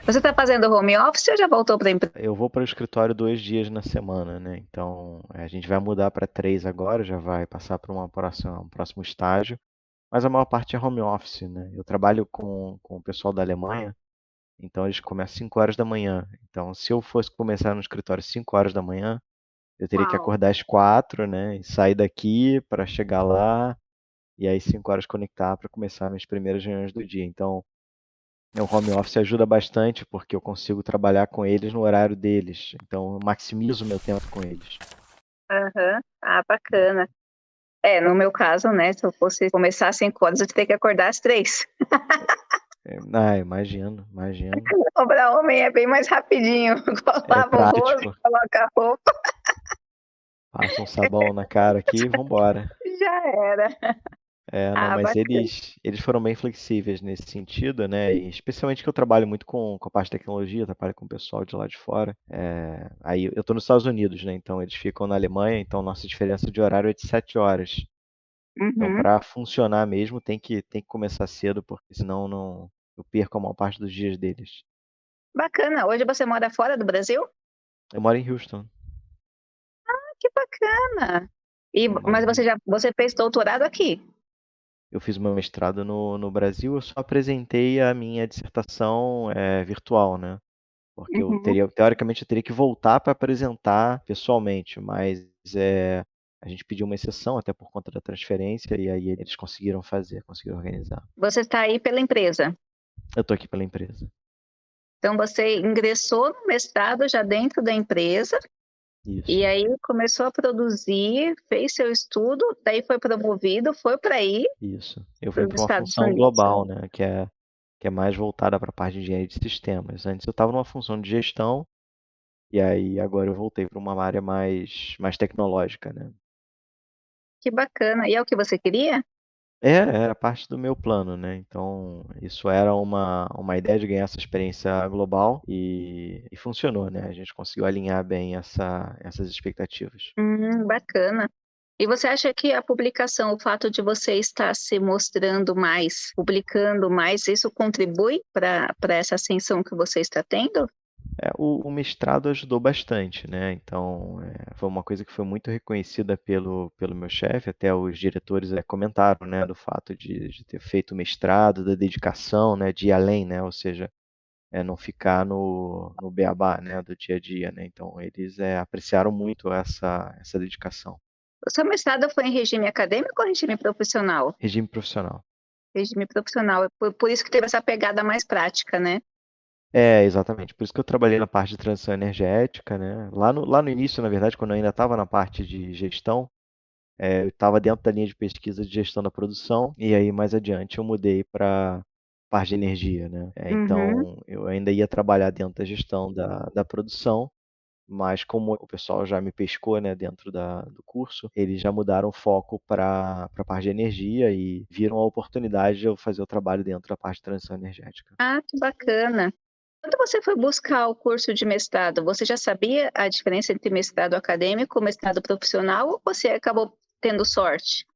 Você está fazendo home office ou já voltou para a empresa? Eu vou para o escritório 2 dias na semana, né, então, a gente vai mudar para 3 agora, já vai passar para um próximo estágio, mas a maior parte é home office, né. Eu trabalho com o pessoal da Alemanha, então eles começam 5 horas da manhã. Então se eu fosse começar no escritório 5 horas da manhã, eu teria que Uau! acordar às 4, né, e sair daqui para chegar lá, e aí 5 horas conectar para começar minhas primeiras reuniões do dia. Então, o home office ajuda bastante, porque eu consigo trabalhar com eles no horário deles, então eu maximizo o meu tempo com eles. Aham. Ah, bacana. É, no meu caso, né, se eu fosse começar às 5 horas, eu teria que acordar às 3. Imagino, imagino. Para homem é bem mais rapidinho, É lava o rosto, prático, coloca a roupa, passa um sabão na cara aqui e vamos embora. já era. É, não, Ah, mas bacana. eles foram bem flexíveis nesse sentido, né, e especialmente que eu trabalho muito com a parte de tecnologia, trabalho com o pessoal de lá de fora, aí eu estou nos Estados Unidos, né, então eles ficam na Alemanha, então nossa diferença de horário é de 7 horas. Então Uhum. para funcionar mesmo tem que começar cedo, porque senão não eu perco a maior parte dos dias deles. Bacana. Hoje você mora fora do Brasil? Eu moro em Houston, Que bacana. eu moro Mas em Houston. você fez doutorado aqui? Eu fiz o meu mestrado no Brasil, eu só apresentei a minha dissertação, virtual, né. Porque Uhum. teoricamente eu teria que voltar para apresentar pessoalmente, mas, a gente pediu uma exceção, até por conta da transferência, e aí eles conseguiram fazer, conseguiram organizar. Você está aí pela empresa. Eu estou aqui pela empresa. Então você ingressou no mestrado já dentro da empresa, e Isso, aí começou a produzir, fez seu estudo, daí foi promovido, foi para aí, isso. Eu para vim os para uma Estados função Unidos. global, né, que é mais voltada para a parte de engenharia de sistemas. Antes eu estava numa função de gestão, e aí agora eu voltei para uma área mais tecnológica, né. Que bacana. E é o que você queria? Era parte do meu plano, né, então isso era uma ideia de ganhar essa experiência global e funcionou, né, a gente conseguiu alinhar bem essas expectativas. Bacana. E você acha que a publicação, o fato de você estar se mostrando mais, publicando mais, isso contribui para essa ascensão que você está tendo? O mestrado ajudou bastante, né, então, foi uma coisa que foi muito reconhecida pelo meu chefe, até os diretores, comentaram, né, do fato de ter feito o mestrado, da dedicação, né, de ir além, né, ou seja, não ficar no beabá, né, do dia a dia, né, então eles, apreciaram muito essa dedicação. O seu mestrado foi em regime acadêmico ou regime profissional? Regime profissional. Regime profissional, é por isso que teve essa pegada mais prática, né? É, exatamente, por isso que eu trabalhei na parte de transição energética, né, lá no início, na verdade, quando eu ainda estava na parte de gestão, eu estava dentro da linha de pesquisa de gestão da produção, e aí mais adiante eu mudei pra parte de energia, né. Uhum. Então eu ainda ia trabalhar dentro da gestão da produção, mas como o pessoal já me pescou, né, dentro do curso, eles já mudaram o foco para a parte de energia e viram a oportunidade de eu fazer o trabalho dentro da parte de transição energética. Ah, que bacana. Quando você foi buscar o curso de mestrado, você já sabia a diferença entre mestrado acadêmico e mestrado profissional ou você acabou tendo sorte?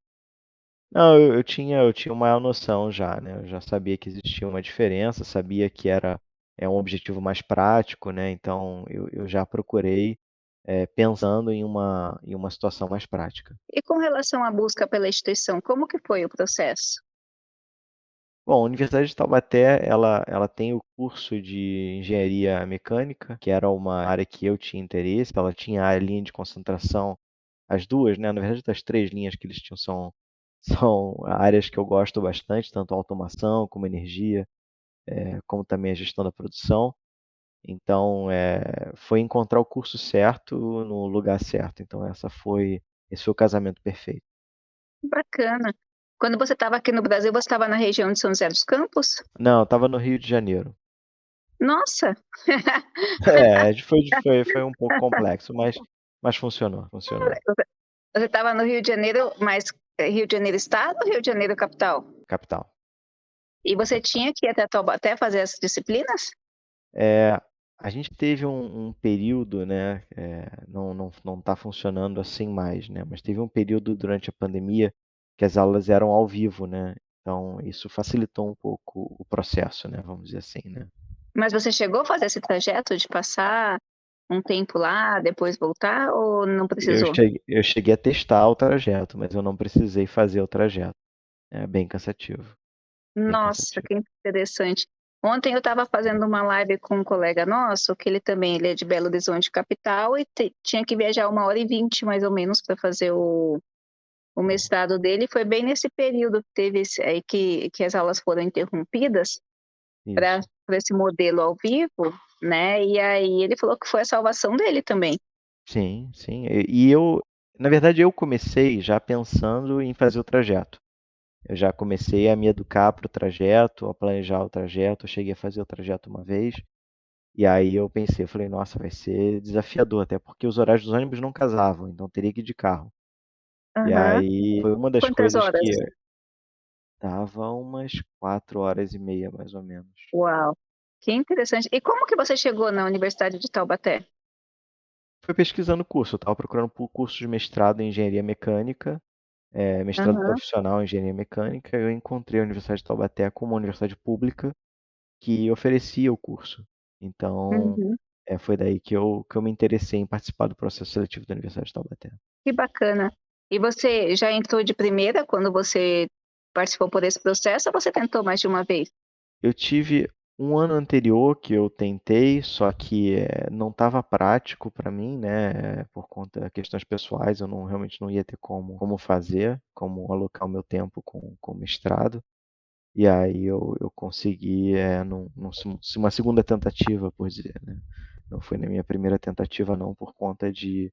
Não, eu tinha uma noção já, né, eu já sabia que existia uma diferença, sabia que um objetivo mais prático, né, então eu já procurei, pensando em uma situação mais prática. E com relação à busca pela instituição, como que foi o processo? Bom, a Universidade de Taubaté, ela tem o curso de engenharia mecânica, que era uma área que eu tinha interesse, ela tinha a linha de concentração, as 2, né, na verdade as 3 linhas que eles tinham são áreas que eu gosto bastante, tanto a automação como energia, como também a gestão da produção. Então, foi encontrar o curso certo no lugar certo, então esse foi o casamento perfeito. Bacana. Quando você estava aqui no Brasil, você estava na região de São José dos Campos? Não, eu estava no Rio de Janeiro. Nossa! Foi um pouco complexo, mas funcionou, funcionou. Você estava no Rio de Janeiro, mas Rio de Janeiro estado ou Rio de Janeiro capital? Capital, E você capital. tinha que ir até Taubaté fazer as disciplinas? Eh, a gente teve um período, né, não está funcionando assim mais, né, mas teve um período durante a pandemia que as aulas eram ao vivo, né, então isso facilitou um pouco o processo, né, vamos dizer assim, né. Mas você chegou a fazer esse trajeto de passar um tempo lá, depois voltar, ou não precisou? Eu cheguei a testar o trajeto, mas eu não precisei fazer o trajeto. É bem cansativo, bem Nossa, cansativo. que interessante. Ontem eu estava fazendo uma live com um colega nosso, que ele é de Belo Horizonte capital, e tinha que viajar 1h20 mais ou menos para fazer o mestrado dele. Foi bem nesse período que teve aí que as aulas foram interrompidas para Isso. esse modelo ao vivo, né? E aí ele falou que foi a salvação dele também. Sim, sim. Na verdade, eu comecei já pensando em fazer o trajeto. Eu já comecei a me educar para o trajeto, a planejar o trajeto. Eu cheguei a fazer o trajeto uma vez, e aí eu pensei, eu falei, nossa, vai ser desafiador, até porque os horários dos ônibus não casavam, então teria que ir de carro. E Aham. aí foi uma das Quantas coisas horas? que dava umas 4 horas e meia, mais ou menos. Uau, que interessante. E como que você chegou na Universidade de Taubaté? Foi pesquisando curso, eu estava procurando por curso de mestrado em engenharia mecânica, mestrado Aham. profissional em engenharia mecânica. Eu encontrei a Universidade de Taubaté como uma universidade pública que oferecia o curso. Então, Uhum. foi daí que eu me interessei em participar do processo seletivo da Universidade de Taubaté. Que bacana. E você já entrou de primeira quando você participou por esse processo ou você tentou mais de uma vez? Eu tive um ano anterior que eu tentei, só que não estava prático para mim, né, por conta de questões pessoais. Eu não realmente não ia ter como fazer, como alocar o meu tempo com o mestrado. E aí eu consegui, uma segunda tentativa, por dizer, né. Não foi na minha primeira tentativa não, por conta de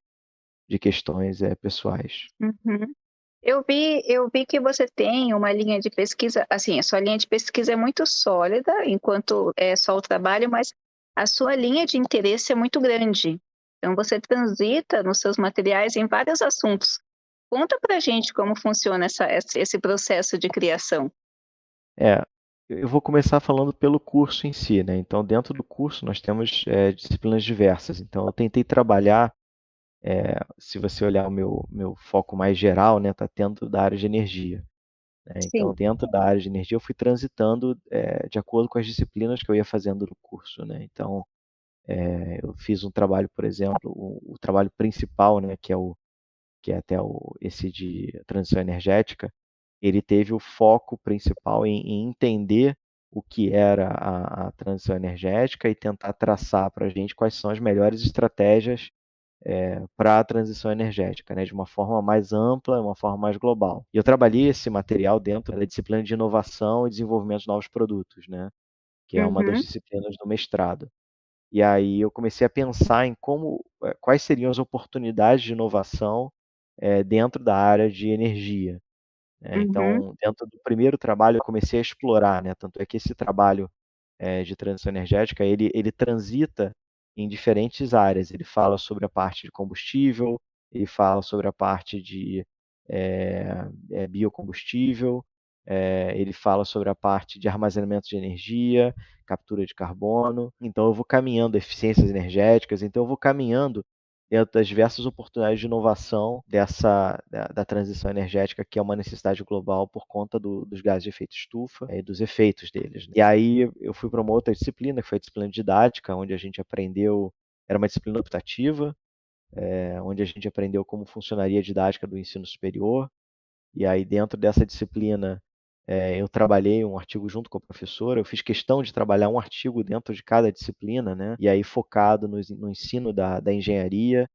questões, pessoais. Uhum. Eu vi que você tem uma linha de pesquisa, assim, a sua linha de pesquisa é muito sólida, enquanto é só o trabalho, mas a sua linha de interesse é muito grande. Então você transita nos seus materiais em vários assuntos. Conta pra gente como funciona esse processo de criação. É, eu vou começar falando pelo curso em si, né. Então dentro do curso nós temos, disciplinas diversas. Então eu tentei trabalhar, se você olhar o meu foco mais geral, né, está dentro da área de energia, né. Então Sim. dentro da área de energia eu fui transitando, de acordo com as disciplinas que eu ia fazendo no curso, né. Então, eu fiz um trabalho, por exemplo, o trabalho principal, né, que é até esse de transição energética. Ele teve o foco principal em entender o que era a transição energética e tentar traçar para a gente quais são as melhores estratégias, para a transição energética, né, de uma forma mais ampla, uma forma mais global. E eu trabalhei esse material dentro da disciplina de inovação e desenvolvimento de novos produtos, né, que é uma das Uhum, disciplinas do mestrado. E aí eu comecei a pensar em quais seriam as oportunidades de inovação, dentro da área de energia, né. uhum, Então, dentro do primeiro trabalho eu comecei a explorar, né, tanto é que esse trabalho, de transição energética, ele transita em diferentes áreas. Ele fala sobre a parte de combustível, ele fala sobre a parte de, biocombustível, ele fala sobre a parte de armazenamento de energia, captura de carbono. Então eu vou caminhando, eficiências energéticas. Então eu vou caminhando dentro das diversas oportunidades de inovação da transição energética, que é uma necessidade global por conta dos gases de efeito estufa, e dos efeitos deles, né. E aí eu fui para uma outra disciplina, que foi a disciplina didática, onde a gente aprendeu. Era uma disciplina optativa, onde a gente aprendeu como funcionaria a didática do ensino superior. E aí dentro dessa disciplina, eu trabalhei um artigo junto com a professora. Eu fiz questão de trabalhar um artigo dentro de cada disciplina, né, e aí focado no ensino da engenharia,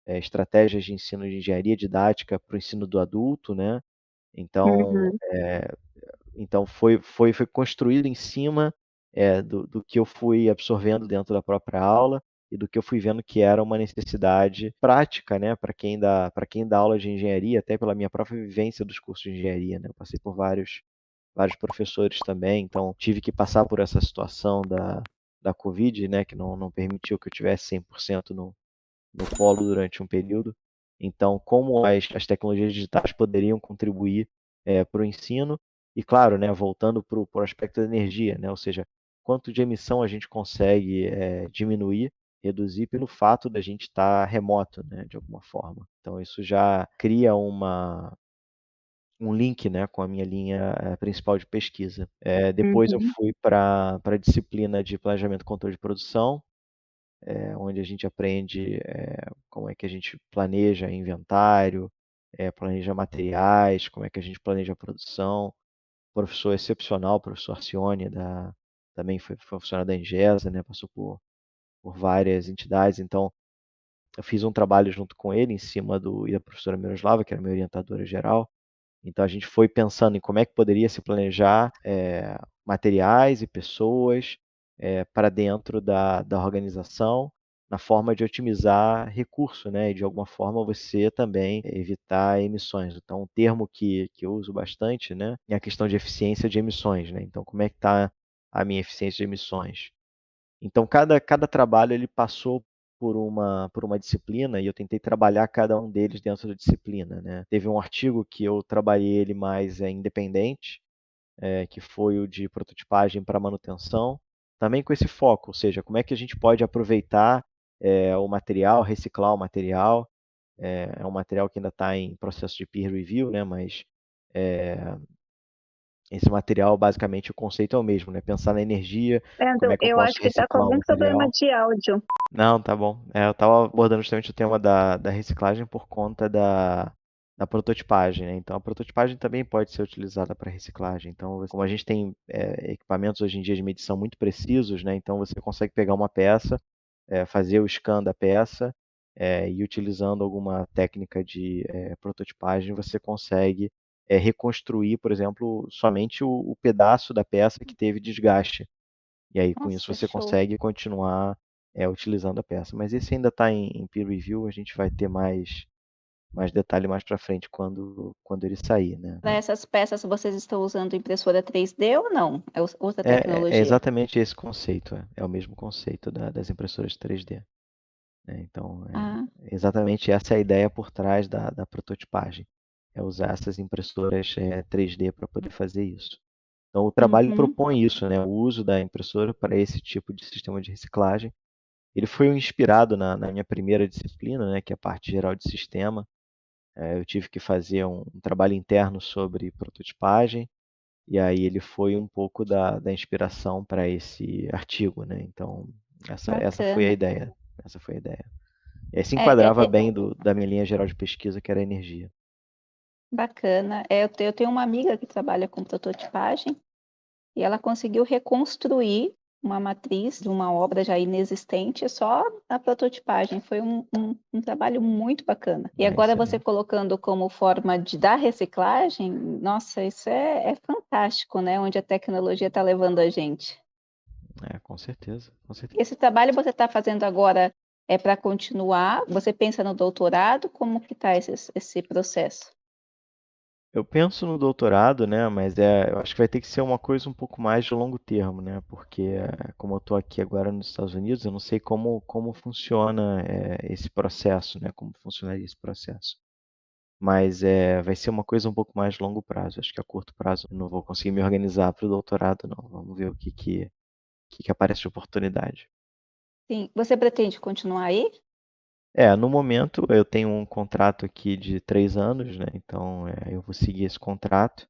estratégias de ensino de engenharia didática para o ensino do adulto, né. Então, uhum, foi construído em cima, do que eu fui absorvendo dentro da própria aula e do que eu fui vendo que era uma necessidade prática, né, para quem dá aula de engenharia, até pela minha própria vivência dos cursos de engenharia, né. Eu passei por vários professores também, então tive que passar por essa situação da Covid, né, que não permitiu que eu tivesse 100% no polo durante um período. Então, como as tecnologias digitais poderiam contribuir, para o ensino. E claro, né, voltando para o aspecto da energia, né, ou seja, quanto de emissão a gente consegue, diminuir, reduzir pelo fato da gente estar remoto, né, de alguma forma. Então isso já cria um link, né, com a minha linha principal de pesquisa. Depois eu Uhum. fui para a disciplina de planejamento e controle de produção, onde a gente aprende como é que a gente planeja inventário, planeja materiais, como é que a gente planeja a produção. Professor excepcional, o professor Arcione, também foi funcionário da Engesa, né, passou por várias entidades, então eu fiz um trabalho junto com ele em cima e da professora Miroslava, que era minha orientadora geral. Então a gente foi pensando em como é que poderia se planejar materiais e pessoas para dentro da organização, na forma de otimizar recurso, né? E de alguma forma você também evitar emissões. Então, um termo que eu uso bastante, né, é a questão de eficiência de emissões, né? Então, como é que está a minha eficiência de emissões? Então, cada trabalho ele passou por uma disciplina e eu tentei trabalhar cada um deles dentro da disciplina, né. Teve um artigo que eu trabalhei ele mais independente, que foi o de prototipagem para manutenção, também com esse foco, ou seja, como é que a gente pode aproveitar, o material, reciclar o material. É um material que ainda está em processo de peer review, né, mas, eh, esse material basicamente o conceito é o mesmo, né, pensar na energia, como Leandro, é que eu eu posso acho que está com reciclar o algum problema material. de áudio. Não, tá bom. Eu estava abordando justamente o tema da reciclagem por conta da prototipagem, né. Então a prototipagem também pode ser utilizada para reciclagem. Então, como a gente tem, equipamentos hoje em dia de medição muito precisos, né, então você consegue pegar uma peça, fazer o scan da peça, e utilizando alguma técnica de, prototipagem, você consegue, reconstruir, por exemplo, somente o pedaço da peça que teve desgaste. E aí com isso Nossa, você show. consegue continuar, utilizando a peça. Mas esse ainda está em peer review, a gente vai ter mais detalhe mais para frente quando ele sair, né. Para essas peças vocês estão usando impressora 3D ou não? É outra É tecnologia? exatamente esse conceito, é o mesmo conceito das impressoras 3D, né, então, Ah, exatamente essa é a ideia por trás da prototipagem, é usar essas impressoras, 3D para poder fazer isso. Então o trabalho uhum. propõe isso, né, o uso da impressora para esse tipo de sistema de reciclagem. Ele foi inspirado na minha primeira disciplina, né, que é a parte geral de sistema. Eu tive que fazer um trabalho interno sobre prototipagem, e aí ele foi um pouco da inspiração para esse artigo, né. Então essa foi a Bacana. ideia, essa foi a ideia. E aí se É, é, enquadrava é bem da minha linha geral de pesquisa, que era energia. bacana. Eu tenho uma amiga que trabalha com prototipagem e ela conseguiu reconstruir uma matriz de uma obra já inexistente só na prototipagem. Foi um trabalho muito bacana. E É, agora você excelente. colocando como forma de dar reciclagem, nossa, isso é fantástico, né? Onde a tecnologia está levando a gente. Com certeza, com certeza. Esse trabalho você está fazendo agora é para continuar? Você pensa no doutorado? Como que está esse processo? Eu penso no doutorado, né, mas eu acho que vai ter que ser uma coisa um pouco mais de longo termo, né, porque como eu estou aqui agora nos Estados Unidos, eu não sei como funciona esse processo, né, como funcionaria esse processo. Mas vai ser uma coisa um pouco mais de longo prazo. Acho que a curto prazo eu não vou conseguir me organizar para o doutorado, não. Vamos ver o que aparece de oportunidade. Sim, você pretende continuar aí? No momento eu tenho um contrato aqui de 3 anos, né, então eu vou seguir esse contrato.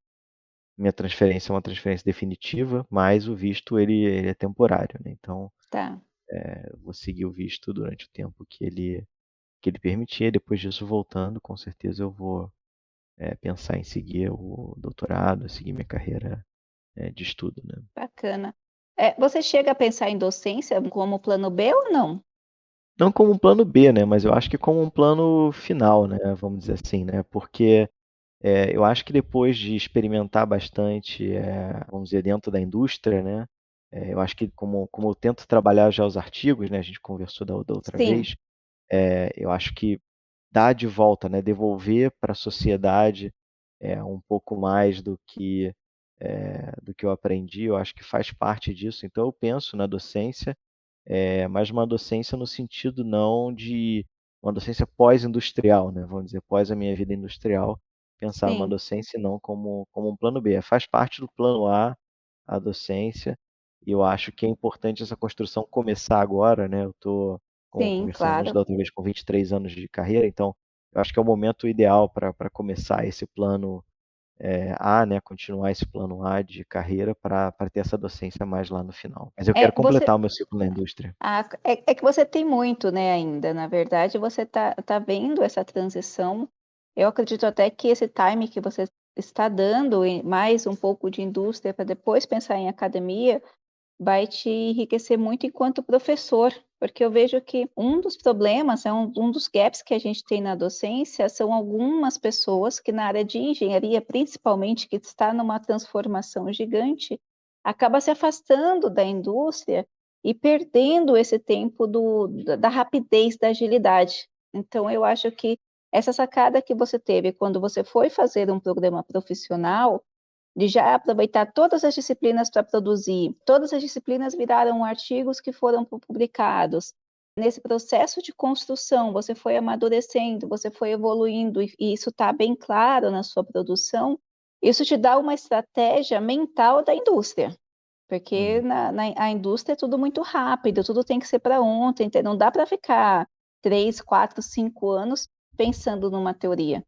Minha transferência é uma transferência definitiva, mas o visto ele é temporário, né, então, Tá. eu vou seguir o visto durante o tempo que ele permitir, depois disso voltando, com certeza eu vou, pensar em seguir o doutorado, seguir minha carreira, de estudo, né. Bacana. Você chega a pensar em docência como plano B ou não? Não como um plano B, né, mas eu acho que como um plano final, né, vamos dizer assim, né, porque, eu acho que depois de experimentar bastante, vamos dizer, dentro da indústria, né, eu acho que como eu tento trabalhar já os artigos, né, a gente conversou da outra Sim, vez, eu acho que dar de volta, né, devolver para a sociedade, um pouco mais do que eu aprendi, eu acho que faz parte disso. Então eu penso na docência, mas uma docência no sentido não de uma docência pós-industrial, né, vamos dizer, pós a minha vida industrial, pensar numa sim, docência e não como um plano B. Faz parte do plano a docência, e eu acho que é importante essa construção começar agora, né, eu estou, como sim, conversamos claro. da outra vez, com 23 anos de carreira, então eu acho que é o momento ideal para começar esse plano, A, né, continuar esse plano A de carreira para ter essa docência mais lá no final. Mas eu quero Você completar o meu ciclo na indústria. é que você tem muito, né, ainda. Na verdade, você tá vendo essa transição. Eu acredito até que esse time que você está dando em mais um pouco de indústria para depois pensar em academia, vai te enriquecer muito enquanto professor, porque eu vejo que um dos problemas, um dos gaps que a gente tem na docência são algumas pessoas que na área de engenharia, principalmente, que está numa transformação gigante, acaba se afastando da indústria e perdendo esse tempo da rapidez, da agilidade. Então, eu acho que essa sacada que você teve quando você foi fazer um programa profissional, de já aproveitar todas as disciplinas para produzir. Todas as disciplinas viraram artigos que foram publicados. Nesse processo de construção, você foi amadurecendo, você foi evoluindo, e isso está bem claro na sua produção. Isso te dá uma estratégia mental da indústria, porque Uhum. a indústria é tudo muito rápido, tudo tem que ser para ontem, não dá para ficar 3, 4, 5 anos pensando numa teoria.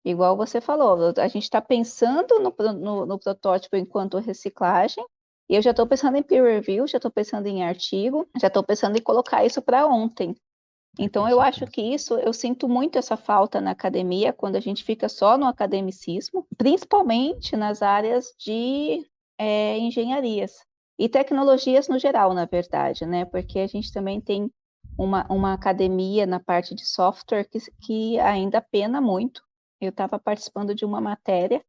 Igual você falou, a gente está pensando no protótipo enquanto reciclagem, e eu já estou pensando em peer review, já estou pensando em artigo, já estou pensando em colocar isso para ontem. Com Então, eu acho certeza. que isso, eu sinto muito essa falta na academia, quando a gente fica só no academicismo, principalmente nas áreas de engenharias e tecnologias no geral, na verdade, né? Porque a gente também tem uma academia na parte de software que ainda pena muito. Eu estava participando de uma matéria,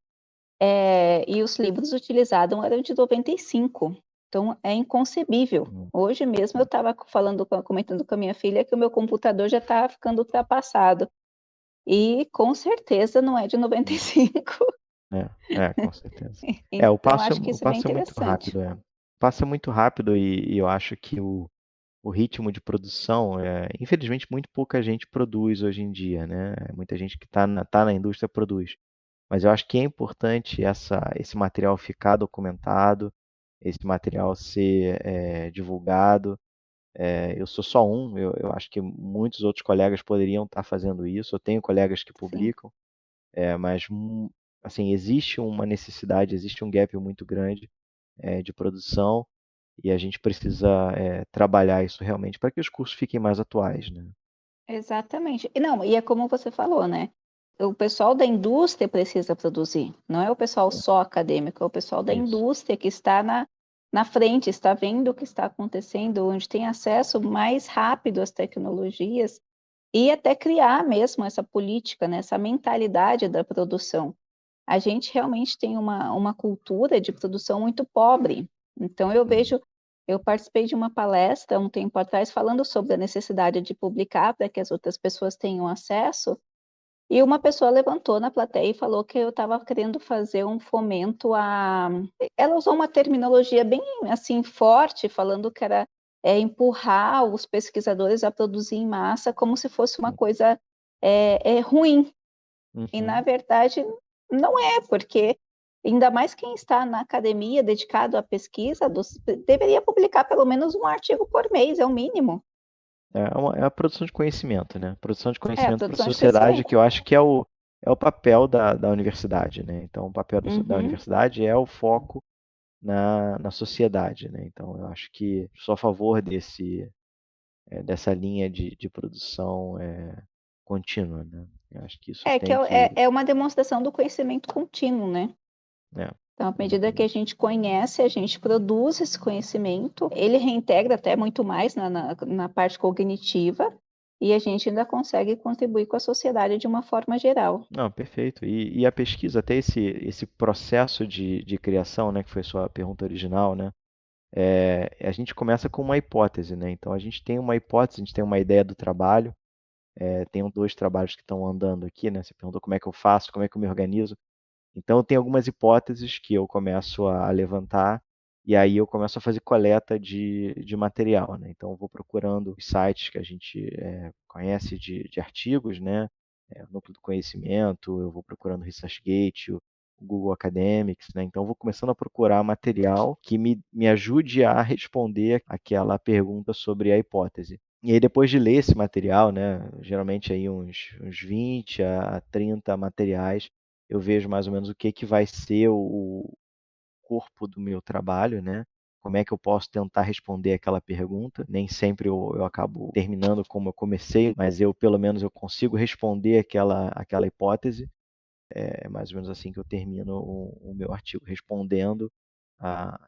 e os livros utilizados eram de 95. Então, é inconcebível. Uhum. Hoje mesmo eu estava comentando com a minha filha que o meu computador já está ficando ultrapassado. E com certeza não é de Uhum. 95. Com certeza. Então, acho que O isso é bem passo é muito interessante. rápido, é. O passo é muito rápido e eu acho que o ritmo de produção, infelizmente, muito pouca gente produz hoje em dia, né? Muita gente que tá na indústria produz. Mas eu acho que é importante esse material ficar documentado, esse material ser divulgado. Eu sou só um, eu acho que muitos outros colegas poderiam estar fazendo isso. Eu tenho colegas que Sim, publicam, mas assim, existe uma necessidade, existe um gap muito grande de produção e a gente precisa trabalhar isso realmente para que os cursos fiquem mais atuais, né? exatamente. E não, e é como você falou, né? O pessoal da indústria precisa produzir, não é o pessoal só acadêmico, é o pessoal da Isso. indústria que está na frente, está vendo o que está acontecendo, onde tem acesso mais rápido às tecnologias e até criar mesmo essa política, né, essa mentalidade da produção. A gente realmente tem uma cultura de produção muito pobre. Então, Uhum. eu participei de uma palestra um tempo atrás falando sobre a necessidade de publicar para que as outras pessoas tenham acesso, e uma pessoa levantou na plateia e falou que eu estava querendo fazer um fomento a. Ela usou uma terminologia bem assim forte, falando que era empurrar os pesquisadores a produzir em massa como se fosse uma Sim. coisa ruim. E, na Uhum. verdade, não é, porque ainda mais quem está na academia dedicado à pesquisa, deveria publicar pelo menos um artigo por mês, é o mínimo. É a produção de conhecimento, né? Produção de É, a conhecimento para a produção de sociedade, que conhecimento. eu acho que é o papel da universidade, né? Então, o papel da Uhum. universidade é o foco na sociedade, né? Então, eu acho que sou a favor dessa linha de produção contínua, né? Eu acho que isso É que tem que. é uma demonstração do conhecimento contínuo, né? É, Então, à medida que a exatamente. gente conhece, a gente produz esse conhecimento, ele reintegra até muito mais na parte cognitiva, e a gente ainda consegue contribuir com a sociedade de uma forma geral. Não, perfeito. E a pesquisa, até esse processo de criação, né, que foi sua pergunta original, né? A gente começa com uma hipótese, né? Então a gente tem uma hipótese, a gente tem uma ideia do trabalho. Tenho dois trabalhos que estão andando aqui, né? Você perguntou como é que eu faço, como é que eu me organizo. Então tem algumas hipóteses que eu começo a levantar e aí eu começo a fazer coleta de material, né? Então eu vou procurando os sites que a gente conhece de artigos, né? O Núcleo do Conhecimento, eu vou procurando o ResearchGate, o Google Academics, né? Então eu vou começando a procurar material que me ajude a responder aquela pergunta sobre a hipótese. E aí depois de ler esse material, né, geralmente aí uns 20 a 30 materiais, eu vejo mais ou menos o que que vai ser o corpo do meu trabalho, né? Como é que eu posso tentar responder aquela pergunta? Nem sempre eu acabo terminando como eu comecei, mas eu pelo menos eu consigo responder aquela hipótese. É mais ou menos assim que eu termino o meu artigo,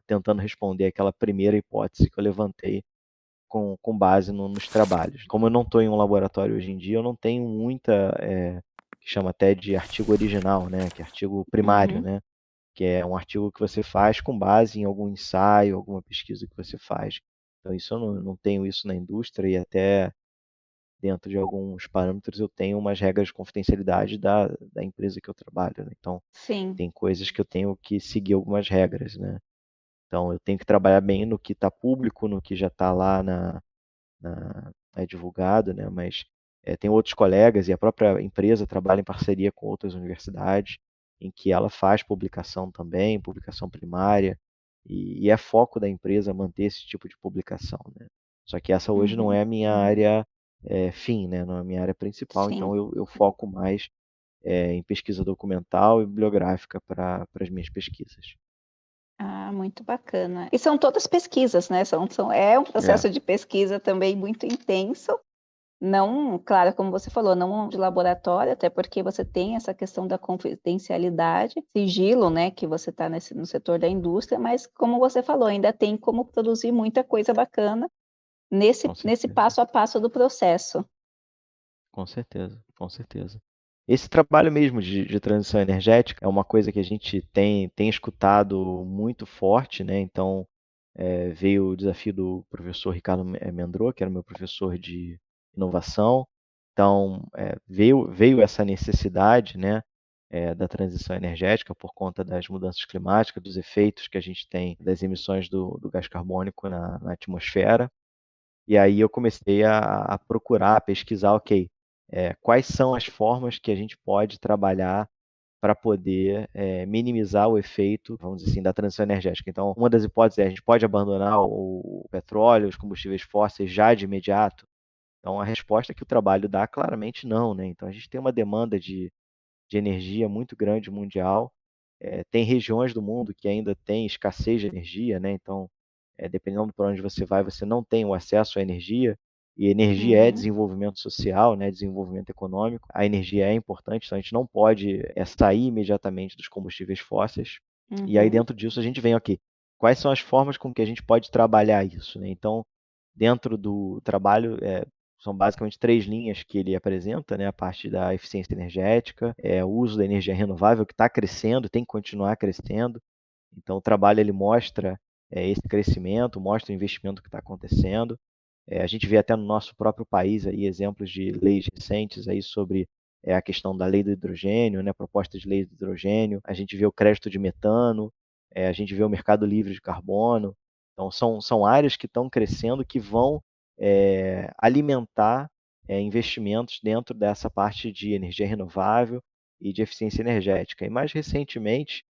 tentando responder aquela primeira hipótese que eu levantei com base nos trabalhos. Como eu não estou em um laboratório hoje em dia, eu não tenho muita, que chama até de artigo original, né? Que é artigo primário, Uhum. né? Que é um artigo que você faz com base em algum ensaio, alguma pesquisa que você faz. Então, isso eu não tenho isso na indústria e até dentro de alguns parâmetros eu tenho umas regras de confidencialidade da empresa que eu trabalho, né? Então, Sim. tem coisas que eu tenho que seguir algumas regras, né? Então, eu tenho que trabalhar bem no que está público, no que já está lá é divulgado, né? Mas tem outros colegas e a própria empresa trabalha em parceria com outras universidades, em que ela faz publicação também, publicação primária, e é foco da empresa manter esse tipo de publicação, né? Só que essa hoje não Uhum. é a minha área fim, né? Não é a minha área principal, então Sim. eu foco mais em pesquisa documental e bibliográfica para as minhas pesquisas. Ah, muito bacana. E são todas pesquisas, né? É um É, processo de pesquisa também muito intenso. Não, claro, como você falou, não de laboratório, até porque você tem essa questão da confidencialidade, sigilo, né, que você está no setor da indústria, mas como você falou, ainda tem como produzir muita coisa bacana com nesse certeza. passo a passo do processo. Com certeza, com certeza. Esse trabalho mesmo de transição energética é uma coisa que a gente tem escutado muito forte, né? Então, veio o desafio do professor Ricardo Mendro, que era meu professor de inovação. Então, veio essa necessidade, né, da transição energética por conta das mudanças climáticas, dos efeitos que a gente tem das emissões do gás carbônico na atmosfera. E aí eu comecei a procurar, a pesquisar, ok, quais são as formas que a gente pode trabalhar para poder minimizar o efeito, vamos dizer assim, da transição energética. Então, uma das hipóteses é a gente pode abandonar o petróleo, os combustíveis fósseis já de imediato? Então, a resposta que o trabalho dá, claramente não, né? Então, a gente tem uma demanda de energia muito grande mundial. Tem regiões do mundo que ainda tem escassez de energia, né? Então, dependendo por onde você vai, você não tem o acesso à energia. E energia é Uhum, desenvolvimento social, né? Desenvolvimento econômico. A energia é importante, então a gente não pode sair imediatamente dos combustíveis fósseis. E aí, uhum, dentro disso, a gente vem, ok, quais são as formas com que a gente pode trabalhar isso, né? Então, dentro do trabalho, são basicamente três linhas que ele apresenta, né? A parte da eficiência energética, o uso da energia renovável que está crescendo, tem que continuar crescendo. Então, o trabalho ele mostra esse crescimento, mostra o investimento que está acontecendo. A gente vê até no nosso próprio país aí exemplos de leis recentes aí sobre a questão da lei do hidrogênio, né? Proposta de lei do hidrogênio. A gente vê o crédito de metano, a gente vê o mercado livre de carbono. Então, são áreas que estão crescendo que vão alimentar investimentos dentro dessa parte de energia renovável e de eficiência energética. E mais recentemente,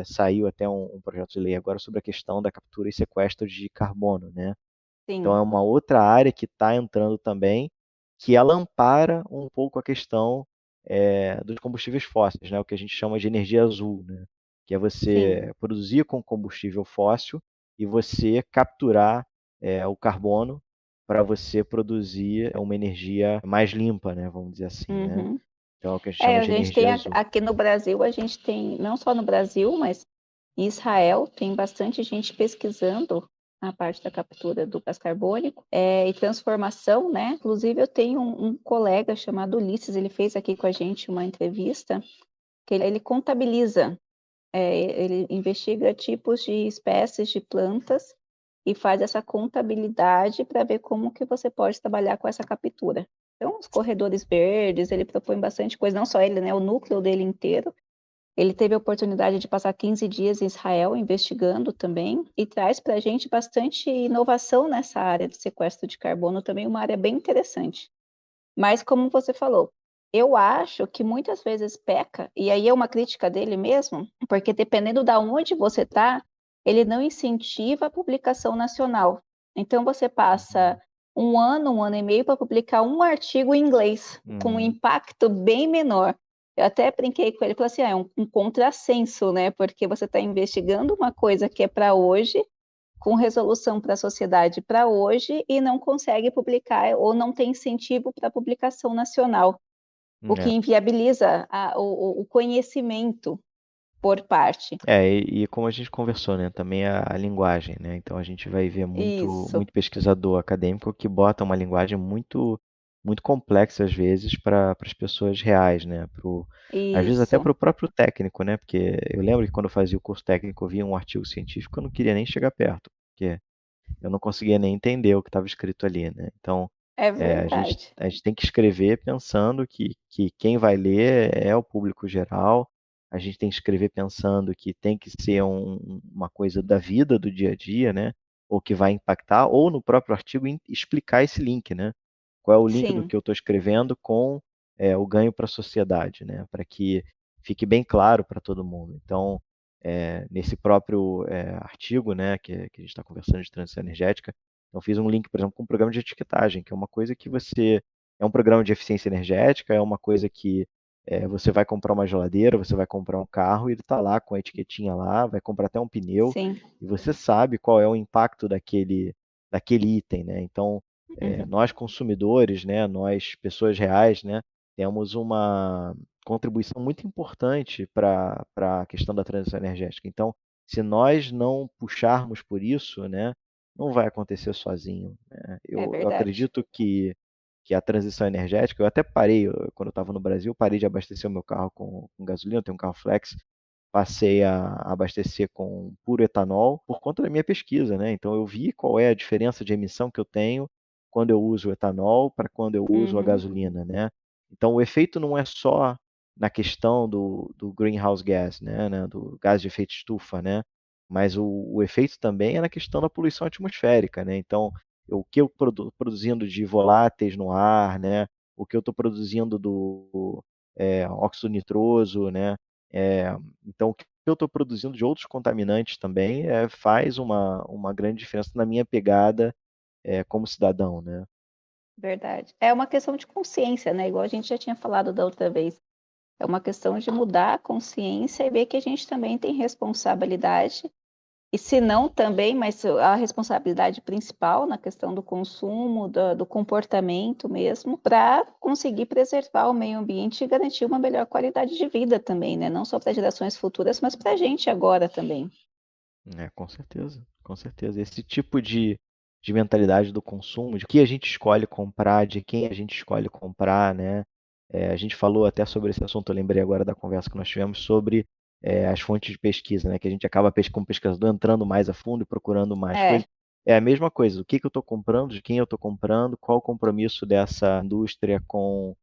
saiu até um projeto de lei agora sobre a questão da captura e sequestro de carbono, né? Então sim, é uma outra área que está entrando também, que ela ampara um pouco a questão dos combustíveis fósseis, né? O que a gente chama de energia azul, né? Que é sim. você produzir com combustível fóssil e você capturar o carbono para você produzir uma energia mais limpa, né? Vamos dizer assim, né? Uhum. Então é o que a gente chama A de gente tem energia azul. aqui no Brasil, a gente tem, não só no Brasil, mas em Israel, tem bastante gente pesquisando a parte da captura do gás carbônico e transformação, né? Inclusive, eu tenho um colega chamado Ulisses, ele fez aqui com a gente uma entrevista, que ele contabiliza, ele investiga tipos de espécies de plantas e faz essa contabilidade para ver como que você pode trabalhar com essa captura. Então, os corredores verdes, ele propõe bastante coisa, não só ele, né? O núcleo dele inteiro. Ele teve a oportunidade de passar 15 dias em Israel investigando também e traz para a gente bastante inovação nessa área de sequestro de carbono, também uma área bem interessante. Mas, como você falou, eu acho que muitas vezes peca, e aí é uma crítica dele mesmo, porque dependendo da onde você está, ele não incentiva a publicação nacional. Então, você passa Uhum. um ano e meio para publicar um artigo em inglês, com um Uhum. impacto bem menor. Eu até brinquei com ele, falei assim, é um contrassenso, né? Porque você está investigando uma coisa que é para hoje, com resolução para a sociedade para hoje, e não consegue publicar, ou não tem incentivo para publicação nacional, o que É. inviabiliza o conhecimento por parte. E como a gente conversou, né, também a linguagem, né? Então a gente vai ver muito, Isso, muito pesquisador acadêmico que bota uma linguagem muito, muito complexa às vezes para as pessoas reais, né? Às vezes até isso, para o próprio técnico, né? Porque eu lembro que quando eu fazia o curso técnico, eu via um artigo científico, eu não queria nem chegar perto, porque eu não conseguia nem entender o que estava escrito ali, né? Então, é a gente, verdade. a gente tem que escrever pensando que quem vai ler é o público geral, a gente tem que escrever pensando que tem que ser uma coisa da vida, do dia a dia, né? Ou que vai impactar, ou no próprio artigo explicar esse link, né? Qual é o link do Sim, que eu estou escrevendo com o ganho para a sociedade, né? Para que fique bem claro para todo mundo. Então, nesse próprio artigo, né, que a gente está conversando de transição energética, então fiz um link, por exemplo, com um programa de etiquetagem, que é uma coisa que você é um programa de eficiência energética, é uma coisa que você vai comprar uma geladeira, você vai comprar um carro e ele está lá com a etiquetinha lá, vai comprar até um pneu sim. e você sabe qual é o impacto daquele item, né? Então, Uhum. nós consumidores, né, nós pessoas reais, né, temos uma contribuição muito importante para a questão da transição energética. Então, se nós não puxarmos por isso, né, não vai acontecer sozinho, né. É Eu verdade. acredito que a transição energética eu até parei, quando eu estava no Brasil, parei de abastecer o meu carro com gasolina, eu tenho um carro flex, passei a abastecer com puro etanol por conta da minha pesquisa, né. Então eu vi qual é a diferença de emissão que eu tenho quando eu uso o etanol para quando eu uso a Uhum. gasolina, né. Então o efeito não é só na questão do greenhouse gas, né, do gás de efeito estufa, né, mas o efeito também é na questão da poluição atmosférica, né. Então, o que eu produzindo de voláteis no ar, né, o que eu estou produzindo do óxido nitroso, né, eh, então o que eu estou produzindo de outros contaminantes também, faz uma grande diferença na minha pegada, como cidadão, né. Verdade. É uma questão de consciência, né, igual a gente já tinha falado da outra vez. É uma questão de mudar a consciência e ver que a gente também tem responsabilidade, e se não também, mas a responsabilidade principal na questão do consumo, do comportamento mesmo, para conseguir preservar o meio ambiente e garantir uma melhor qualidade de vida também, né, não só para gerações futuras, mas para a gente agora também. É, com certeza, com certeza. Esse tipo de mentalidade do consumo, de que a gente escolhe comprar, de quem a gente escolhe comprar, né? A gente falou até sobre esse assunto, eu lembrei agora da conversa que nós tivemos sobre as fontes de pesquisa, né? Que a gente acaba, como pesquisador, entrando mais a fundo e procurando mais coisas. É, É a mesma coisa, o que eu estou comprando, de quem eu estou comprando, qual o compromisso dessa indústria com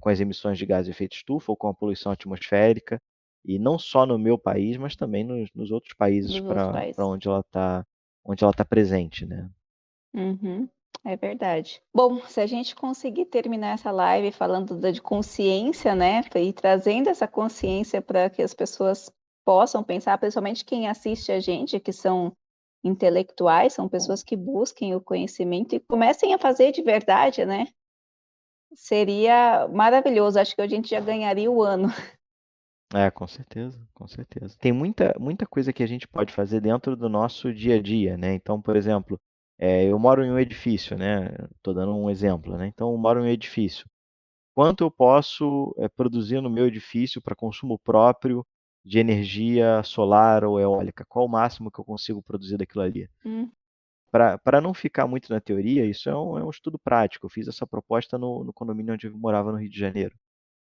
as emissões de gás de efeito estufa ou com a poluição atmosférica. E não só no meu país, mas também nos outros países dos outros para países. onde ela está presente, né. Uhum, é verdade. Bom, se a gente conseguir terminar essa live falando de consciência, né, e trazendo essa consciência para que as pessoas possam pensar, principalmente quem assiste a gente, que são intelectuais, são pessoas que busquem o conhecimento e comecem a fazer de verdade, né, seria maravilhoso. Acho que a gente já ganharia o ano. É, com certeza, com certeza. Tem muita coisa que a gente pode fazer dentro do nosso dia a dia, né. Então, por exemplo, eu moro em um edifício, né, estou dando um exemplo, né, então eu moro em um edifício. Quanto eu posso, produzir no meu edifício para consumo próprio de energia solar ou eólica? Qual o máximo que eu consigo produzir daquilo ali? Hum, Para não ficar muito na teoria, isso é um estudo prático. Eu fiz essa proposta no condomínio onde eu morava no Rio de Janeiro.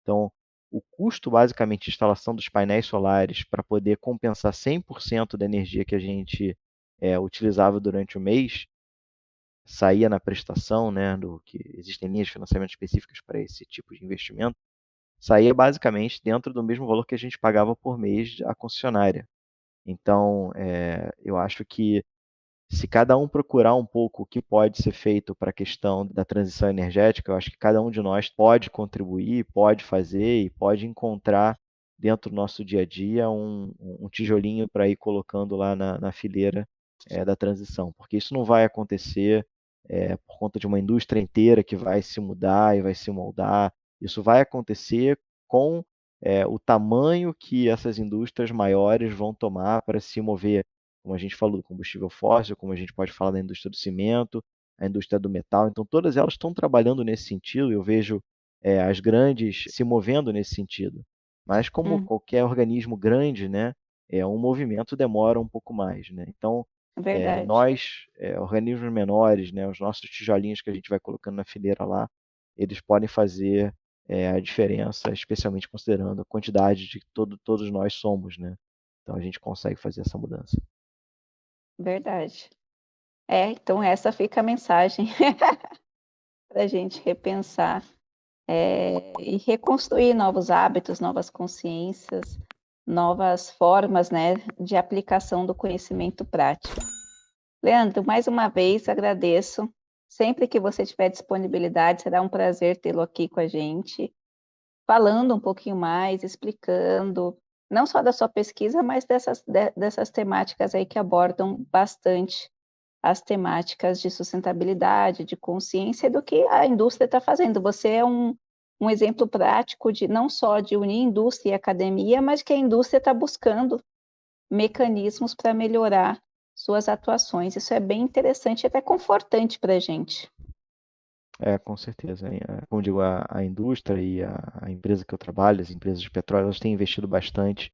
Então, o custo, basicamente, de instalação dos painéis solares para poder compensar 100% da energia que a gente, utilizava durante o mês, saía na prestação, né, do que existem linhas de financiamento específicas para esse tipo de investimento, saía basicamente dentro do mesmo valor que a gente pagava por mês à concessionária. Então, eu acho que se cada um procurar um pouco o que pode ser feito para a questão da transição energética, eu acho que cada um de nós pode contribuir, pode fazer e pode encontrar dentro do nosso dia a dia um tijolinho para ir colocando lá na fileira da transição, porque isso não vai acontecer por conta de uma indústria inteira que vai se mudar e vai se moldar. Isso vai acontecer com o tamanho que essas indústrias maiores vão tomar para se mover, como a gente falou do combustível fóssil, como a gente pode falar da indústria do cimento, a indústria do metal. Então, todas elas estão trabalhando nesse sentido. Eu vejo as grandes se movendo nesse sentido. Mas, como Hum, qualquer organismo grande, né, um movimento demora um pouco mais, né? Então, verdade, nós, organismos menores, né, os nossos tijolinhos que a gente vai colocando na fileira lá, eles podem fazer a diferença, especialmente considerando a quantidade de que todos nós somos, né? Então a gente consegue fazer essa mudança. verdade. Então essa fica a mensagem para a gente repensar, e reconstruir novos hábitos, novas consciências, novas formas, né, de aplicação do conhecimento prático. Leandro, mais uma vez agradeço. Sempre que você tiver disponibilidade, será um prazer tê-lo aqui com a gente, falando um pouquinho mais, explicando, não só da sua pesquisa, mas dessas temáticas aí que abordam bastante as temáticas de sustentabilidade, de consciência do que a indústria está fazendo. Você é um exemplo prático de não só de unir indústria e academia, mas que a indústria está buscando mecanismos para melhorar suas atuações. Isso é bem interessante e até confortante para a gente. Com certeza. Como digo, a indústria e a empresa que eu trabalho, as empresas de petróleo, elas têm investido bastante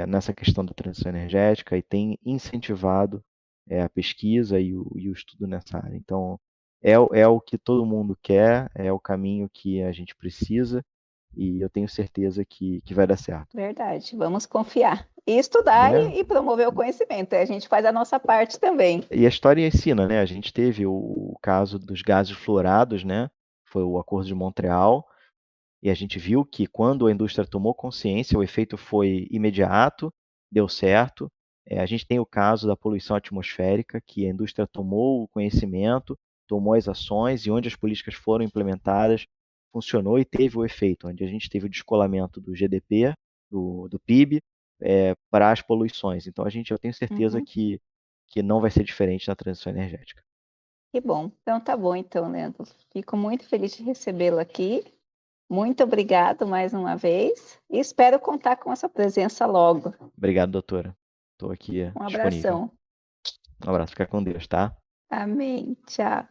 nessa questão da transição energética e têm incentivado a pesquisa e o estudo nessa área. Então, é o que todo mundo quer, é o caminho que a gente precisa e eu tenho certeza que vai dar certo. Verdade, vamos confiar. E estudar É, e promover o conhecimento. A gente faz a nossa parte também. e a história ensina, né? A gente teve o caso dos gases fluorados, né? Foi o Acordo de Montreal, e a gente viu que quando a indústria tomou consciência, o efeito foi imediato, deu certo. A gente tem o caso da poluição atmosférica, que a indústria tomou o conhecimento, tomou as ações, e onde as políticas foram implementadas, funcionou e teve o efeito, onde a gente teve o descolamento do GDP, do PIB, para as poluições. Então, eu tenho certeza Uhum. que não vai ser diferente na transição energética. Que bom. Então tá bom, então, Leandro. Fico muito feliz de recebê-lo aqui. Muito obrigado mais uma vez e espero contar com a sua presença logo. Obrigado, doutora. Estou aqui Um disponível. abração. Um abraço, fica com Deus, tá? Amém. Tchau.